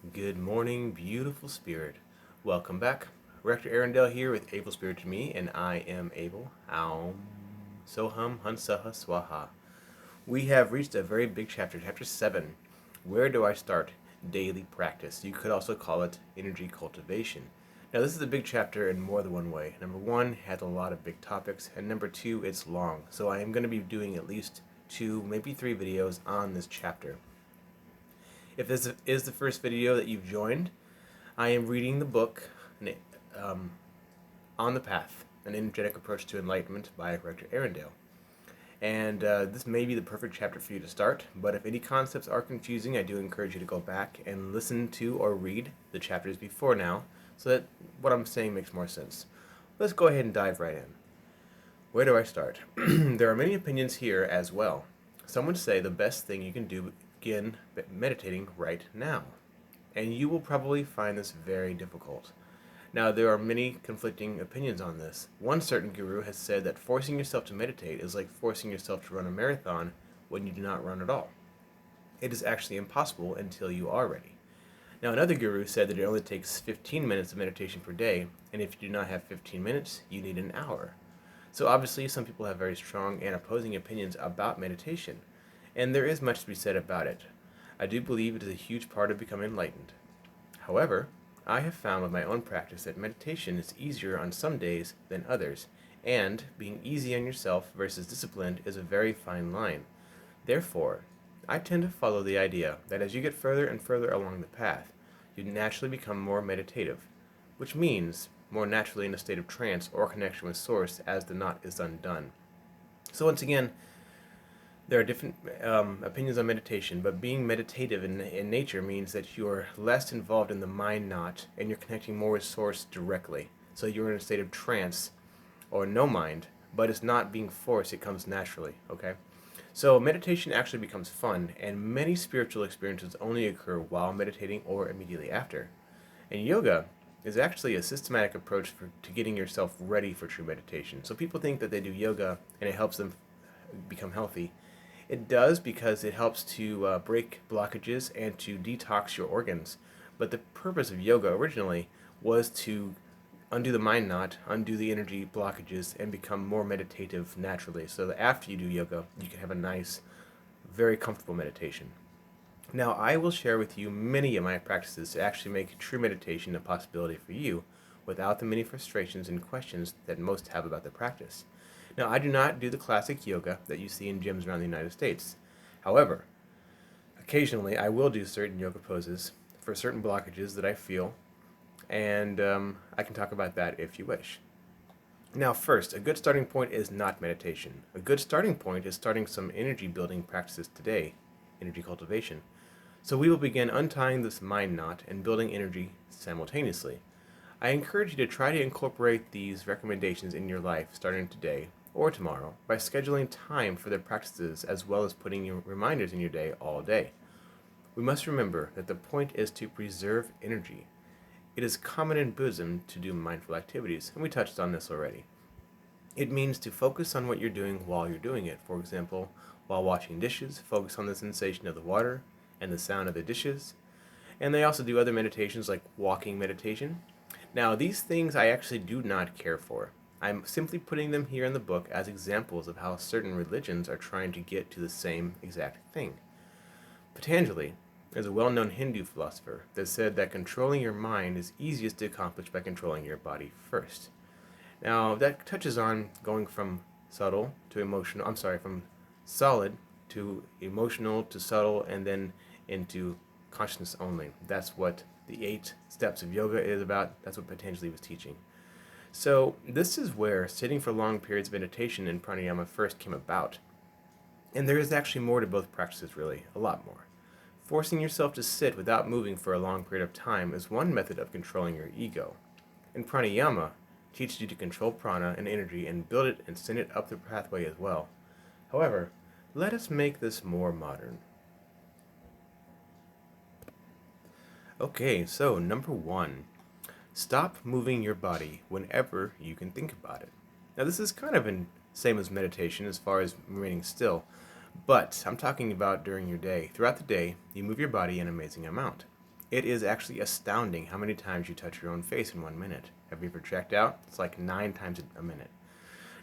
Good morning, beautiful spirit. Welcome back. Rector Arundel here with Abel Spirit to Me, and I am Abel. Soham, Hansaha, Swāhā. We have reached a very big chapter, chapter 7. Where do I start? Daily practice. You could also call it energy cultivation. Now, this is a big chapter in more than one way. Number one, has a lot of big topics, and number two, it's long. So I am going to be doing at least 2, maybe 3 videos on this chapter. If this is the first video that you've joined, I am reading the book On the Path, An Energetic Approach to Enlightenment by Rector Arundel. And this may be the perfect chapter for you to start, but if any concepts are confusing, I do encourage you to go back and listen to or read the chapters before now, so that what I'm saying makes more sense. Let's go ahead and dive right in. Where do I start? There are many opinions here as well. Some would say the best thing you can do begin meditating right now, and you will probably find this very difficult. Now, there are many conflicting opinions on this. One certain guru has said that forcing yourself to meditate is like forcing yourself to run a marathon when you do not run at all. It is actually impossible until you are ready. Now, another guru said that it only takes 15 minutes of meditation per day, and if you do not have 15 minutes, you need an hour. So obviously, some people have very strong and opposing opinions about meditation, and there is much to be said about it. I do believe it is a huge part of becoming enlightened. However, I have found with my own practice that meditation is easier on some days than others, and being easy on yourself versus disciplined is a very fine line. Therefore, I tend to follow the idea that as you get further and further along the path, you naturally become more meditative, which means more naturally in a state of trance or connection with Source as the knot is undone. So once again, there are different opinions on meditation, but being meditative in nature means that you're less involved in the mind knot and you're connecting more with Source directly. So you're in a state of trance or no mind, but it's not being forced, it comes naturally, okay? So meditation actually becomes fun, and many spiritual experiences only occur while meditating or immediately after. And yoga is actually a systematic approach to getting yourself ready for true meditation. So people think that they do yoga and it helps them become healthy. It does because it helps to break blockages and to detox your organs. But the purpose of yoga originally was to undo the mind knot, undo the energy blockages, and become more meditative naturally. So that after you do yoga, you can have a nice, very comfortable meditation. Now, I will share with you many of my practices to actually make true meditation a possibility for you without the many frustrations and questions that most have about the practice. Now, I do not do the classic yoga that you see in gyms around the United States. However, occasionally I will do certain yoga poses for certain blockages that I feel, and I can talk about that if you wish. Now, first, a good starting point is not meditation. A good starting point is starting some energy building practices today, energy cultivation. So we will begin untying this mind knot and building energy simultaneously. I encourage you to try to incorporate these recommendations in your life starting today or tomorrow by scheduling time for the practices as well as putting your reminders in your day all day. We must remember that the point is to preserve energy. It is common in Buddhism to do mindful activities, and we touched on this already. It means to focus on what you're doing while you're doing it. For example, while washing dishes, focus on the sensation of the water and the sound of the dishes. And they also do other meditations like walking meditation. Now, these things I actually do not care for. I'm simply putting them here in the book as examples of how certain religions are trying to get to the same exact thing. Patanjali is a well-known Hindu philosopher that said that controlling your mind is easiest to accomplish by controlling your body first. Now, that touches on going from subtle to emotional, from solid to emotional to subtle and then into consciousness only. That's what the 8 steps of yoga is about. That's what Patanjali was teaching. So this is where sitting for long periods of meditation in pranayama first came about. And there is actually more to both practices, really, a lot more. Forcing yourself to sit without moving for a long period of time is one method of controlling your ego. And pranayama teaches you to control prana and energy and build it and send it up the pathway as well. However, let us make this more modern. Okay, so number 1. Stop moving your body whenever you can think about it. Now, this is kind of the same as meditation as far as remaining still, but I'm talking about during your day. Throughout the day, you move your body an amazing amount. It is actually astounding how many times you touch your own face in 1 minute. Have you ever checked out? It's like 9 times a minute.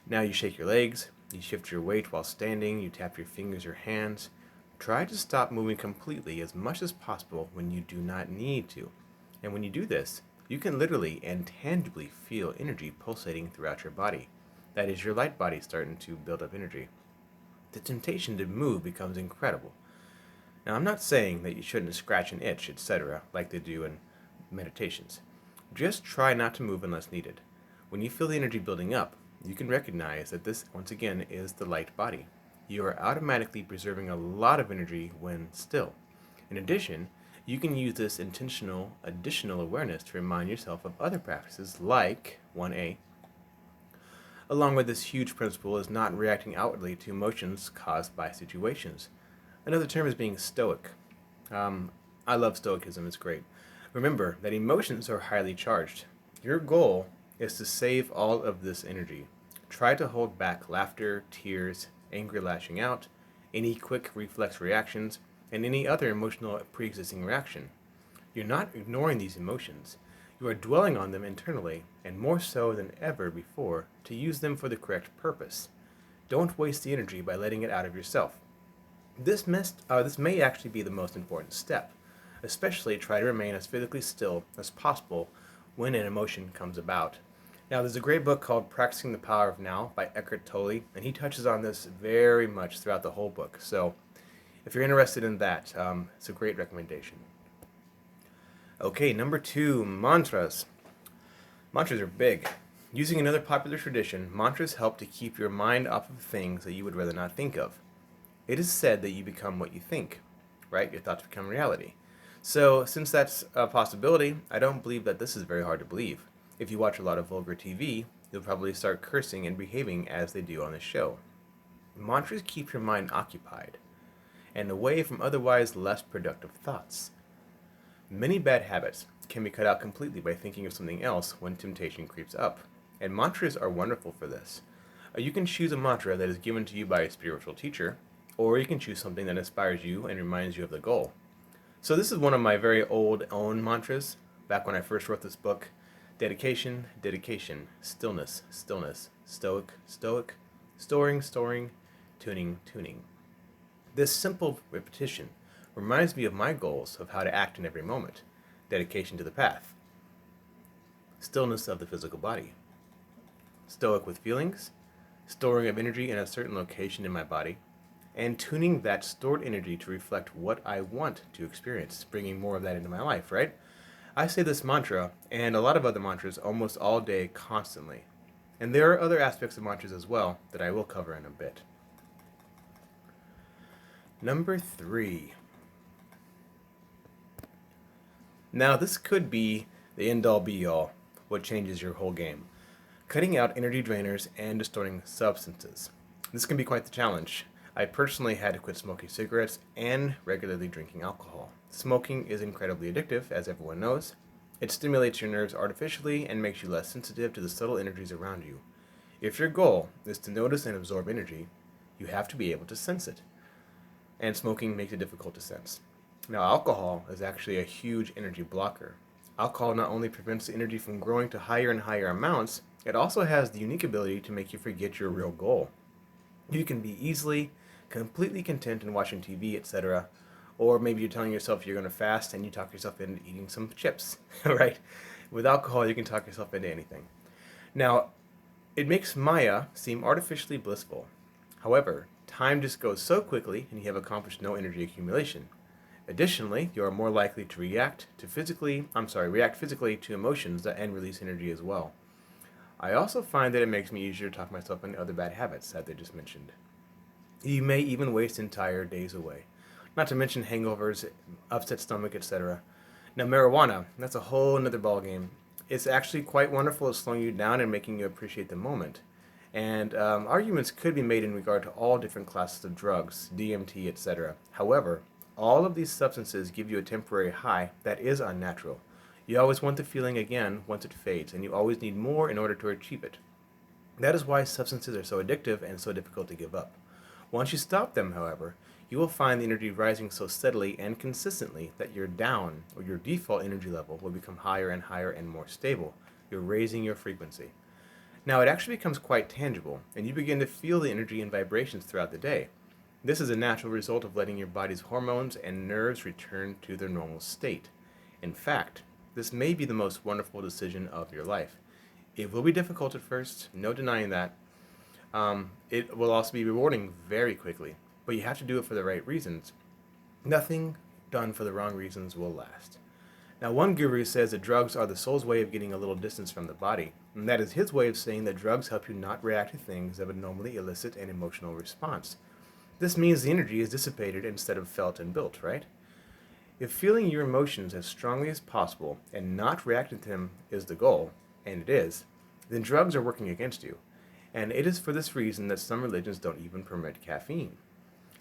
Now you shake your legs, you shift your weight while standing, you tap your fingers or hands. Try to stop moving completely as much as possible when you do not need to. And when you do this, you can literally and tangibly feel energy pulsating throughout your body. That is your light body starting to build up energy. The temptation to move becomes incredible. Now, I'm not saying that you shouldn't scratch an itch, etc., like they do in meditations. Just try not to move unless needed. When you feel the energy building up, you can recognize that this, once again, is the light body. You are automatically preserving a lot of energy when still. In addition, you can use this intentional additional awareness to remind yourself of other practices like 1A. Along with this huge principle is not reacting outwardly to emotions caused by situations. Another term is being stoic. I love stoicism, it's great. Remember that emotions are highly charged. Your goal is to save all of this energy. Try to hold back laughter, tears, angry lashing out, any quick reflex reactions, and any other emotional pre-existing reaction. You're not ignoring these emotions. You are dwelling on them internally, and more so than ever before, to use them for the correct purpose. Don't waste the energy by letting it out of yourself. This may actually be the most important step. Especially try to remain as physically still as possible when an emotion comes about. Now, there's a great book called Practicing the Power of Now by Eckhart Tolle, and he touches on this very much throughout the whole book. So, if you're interested in that, it's a great recommendation. Okay, number 2, mantras. Mantras are big. Using another popular tradition, mantras help to keep your mind off of things that you would rather not think of. It is said that you become what you think, right? Your thoughts become reality. So, since that's a possibility, I don't believe that this is very hard to believe. If you watch a lot of vulgar TV, you'll probably start cursing and behaving as they do on this show. Mantras keep your mind occupied and away from otherwise less productive thoughts. Many bad habits can be cut out completely by thinking of something else when temptation creeps up, and mantras are wonderful for this. You can choose a mantra that is given to you by a spiritual teacher, or you can choose something that inspires you and reminds you of the goal. So this is one of my very old own mantras, back when I first wrote this book. Dedication, dedication, stillness, stillness, stoic, stoic, storing, storing, tuning, tuning. This simple repetition reminds me of my goals of how to act in every moment. Dedication to the path. Stillness of the physical body. Stoic with feelings. Storing of energy in a certain location in my body. And tuning that stored energy to reflect what I want to experience, bringing more of that into my life, right? I say this mantra and a lot of other mantras almost all day, constantly. And there are other aspects of mantras as well that I will cover in a bit. Number 3. Now this could be the end-all be-all, what changes your whole game. Cutting out energy drainers and distorting substances. This can be quite the challenge. I personally had to quit smoking cigarettes and regularly drinking alcohol. Smoking is incredibly addictive, as everyone knows. It stimulates your nerves artificially and makes you less sensitive to the subtle energies around you. If your goal is to notice and absorb energy, you have to be able to sense it. And smoking makes it difficult to sense. Now, alcohol is actually a huge energy blocker. Alcohol not only prevents the energy from growing to higher and higher amounts, it also has the unique ability to make you forget your real goal. You can be easily, completely content in watching TV, etc., or maybe you're telling yourself you're going to fast and you talk yourself into eating some chips, right? With alcohol, you can talk yourself into anything. Now, it makes Maya seem artificially blissful. However, time just goes so quickly and you have accomplished no energy accumulation. Additionally, you are more likely to react physically to emotions and release energy as well. I also find that it makes me easier to talk myself into other bad habits, as I just mentioned. You may even waste entire days away. Not to mention hangovers, upset stomach, etc. Now, marijuana, that's a whole another ballgame. It's actually quite wonderful at slowing you down and making you appreciate the moment. And arguments could be made in regard to all different classes of drugs, DMT, etc. However, all of these substances give you a temporary high that is unnatural. You always want the feeling again once it fades, and you always need more in order to achieve it. That is why substances are so addictive and so difficult to give up. Once you stop them, however, you will find the energy rising so steadily and consistently that your down, or your default energy level, will become higher and higher and more stable. You're raising your frequency. Now, it actually becomes quite tangible, and you begin to feel the energy and vibrations throughout the day. This is a natural result of letting your body's hormones and nerves return to their normal state. In fact, this may be the most wonderful decision of your life. It will be difficult at first, no denying that. It will also be rewarding very quickly, but you have to do it for the right reasons. Nothing done for the wrong reasons will last. Now, one guru says that drugs are the soul's way of getting a little distance from the body, and that is his way of saying that drugs help you not react to things that would normally elicit an emotional response. This means the energy is dissipated instead of felt and built, right? If feeling your emotions as strongly as possible and not reacting to them is the goal, and it is, then drugs are working against you. And it is for this reason that some religions don't even permit caffeine.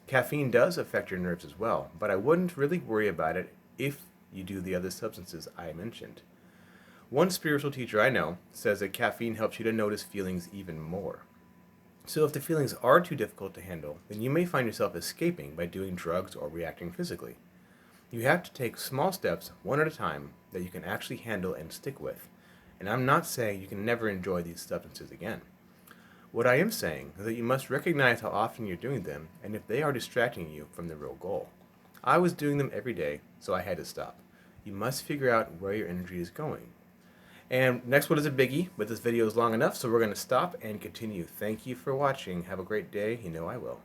Caffeine does affect your nerves as well, but I wouldn't really worry about it if you do the other substances I mentioned. One spiritual teacher I know says that caffeine helps you to notice feelings even more. So if the feelings are too difficult to handle, then you may find yourself escaping by doing drugs or reacting physically. You have to take small steps, one at a time, that you can actually handle and stick with. And I'm not saying you can never enjoy these substances again. What I am saying is that you must recognize how often you're doing them and if they are distracting you from the real goal. I was doing them every day, so I had to stop. You must figure out where your energy is going. And next one is a biggie, but this video is long enough, so we're going to stop and continue. Thank you for watching. Have a great day. You know I will.